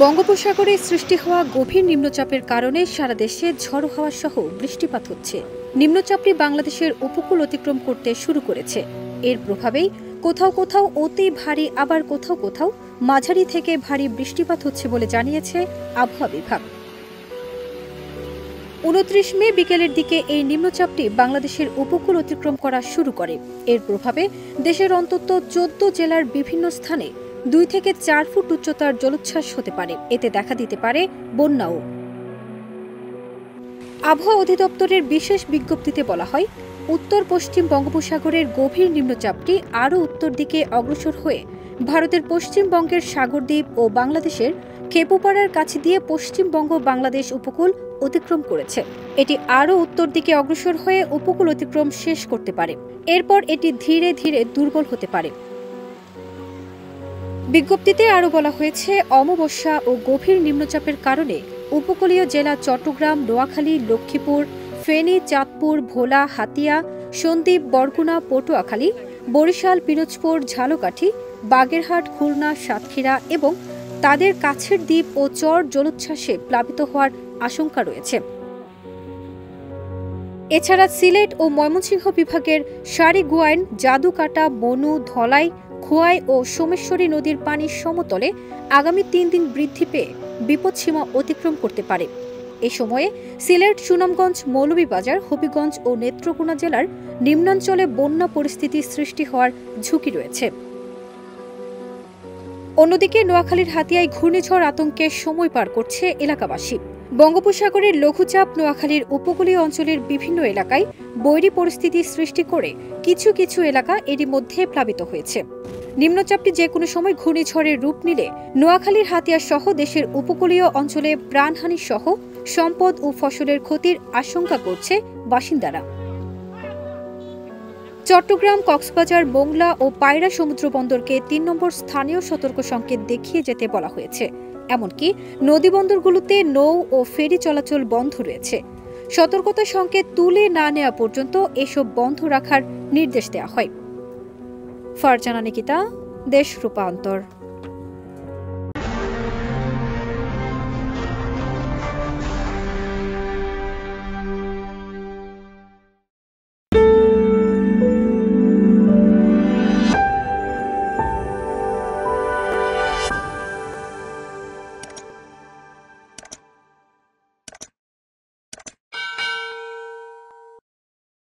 বঙ্গোপসাগরে সৃষ্টি হওয়া গভীর নিম্নচাপের কারণে সারা দেশে ঝড়ো হাওয়া সহ বৃষ্টিপাত হচ্ছে। নিম্নচাপটি বাংলাদেশের উপকূল অতিক্রম করতে শুরু করেছে। এর প্রভাবেই কোথাও কোথাও অতি ভারী আবার কোথাও কোথাও মাঝারি থেকে ভারী বৃষ্টিপাত হচ্ছে বলে জানিয়েছে আবহাওয়া বিভাগ। ২৯ মে বিকেলের দিকে এই নিম্নচাপটি বাংলাদেশের উপকূল অতিক্রম করা শুরু করে। এর প্রভাবে দেশের অন্তত ১৪ জেলার বিভিন্ন স্থানে ২ থেকে ৪ ফুট উচ্চতার জলোচ্ছ্বাস হতে পারে। এতে দেখা দিতে পারে বন্যাও। আবহাওয়া অধিদপ্তরের বিশেষ বিজ্ঞপ্তিতে বলা হয়, উত্তর পশ্চিম বঙ্গোপসাগরের গভীর নিম্নচাপটি আরও উত্তর দিকে অগ্রসর হয়ে ভারতের পশ্চিমবঙ্গের সাগরদ্বীপ ও বাংলাদেশের খেপুপাড়ার কাছে দিয়ে পশ্চিমবঙ্গ বাংলাদেশ উপকূল অতিক্রম করেছে। এটি আরও উত্তর দিকে অগ্রসর হয়ে উপকূল অতিক্রম শেষ করতে পারে। এরপর এটি ধীরে ধীরে দুর্বল হতে পারে। বিজ্ঞপ্তিতে আরও বলা হয়েছে, অমাবস্যা ও গভীর নিম্নচাপের কারণে উপকূলীয় জেলা চট্টগ্রাম, নোয়াখালী, লক্ষ্মীপুর, ফেনী, চাঁদপুর, ভোলা, হাতিয়া, সন্দ্বীপ, বরগুনা, পটুয়াখালী, বরিশাল, পিরোজপুর, ঝালকাঠি, বাগেরহাট, খুলনা, সাতক্ষীরা এবং তাদের কাছের দ্বীপ ও চর জলোচ্ছ্বাসে প্লাবিত হওয়ার আশঙ্কা রয়েছে। এছাড়া সিলেট ও ময়মনসিংহ বিভাগের সারিগুয়াইন, জাদুকাটা, বনু, ধলাই, খোয়াই ও সোমেশ্বরী নদীর পানি সমতলে আগামী ৩ দিন বৃদ্ধি পেয়ে বিপদসীমা অতিক্রম করতে পারে। এ সময়ে সিলেট, সুনামগঞ্জ, মৌলভীবাজার, হবিগঞ্জ ও নেত্রকোনা জেলার নিম্নাঞ্চলে বন্যা পরিস্থিতি সৃষ্টি হওয়ার ঝুঁকি রয়েছে। অন্যদিকে নোয়াখালীর হাতিয়ায় ঘূর্ণিঝড় আতঙ্কে সময় পার করছে এলাকাবাসী। বঙ্গোপসাগরের লঘুচাপ নোয়াখালীর উপকূলীয় অঞ্চলের বিভিন্ন এলাকায় বৈরী পরিস্থিতি সৃষ্টি করে কিছু কিছু এলাকা এরই মধ্যে প্লাবিত হয়েছে। নিম্নচাপটি যে কোনো সময় ঘূর্ণিঝড়ের রূপ নিলে নোয়াখালীর হাতিয়া সহ দেশের উপকূলীয় অঞ্চলে প্রাণহানি সহ সম্পদ ও ফসলের ক্ষতির আশঙ্কা করছে বাসিন্দারা। চট্টগ্রাম, কক্সবাজার, মোংলা ও পায়রা সমুদ্র বন্দরকে ৩ নম্বর স্থানীয় সতর্ক সংকেত দেখিয়ে যেতে বলা হয়েছে। এমনকি নদীবন্দরগুলোতে নৌ ও ফেরি চলাচল বন্ধ রয়েছে। সতর্কতা সংকেত তুলে না নেওয়া পর্যন্ত এসব বন্ধ রাখার নির্দেশ দেওয়া হয়। ফারজানা নিকিতা, দেশ রূপান্তর।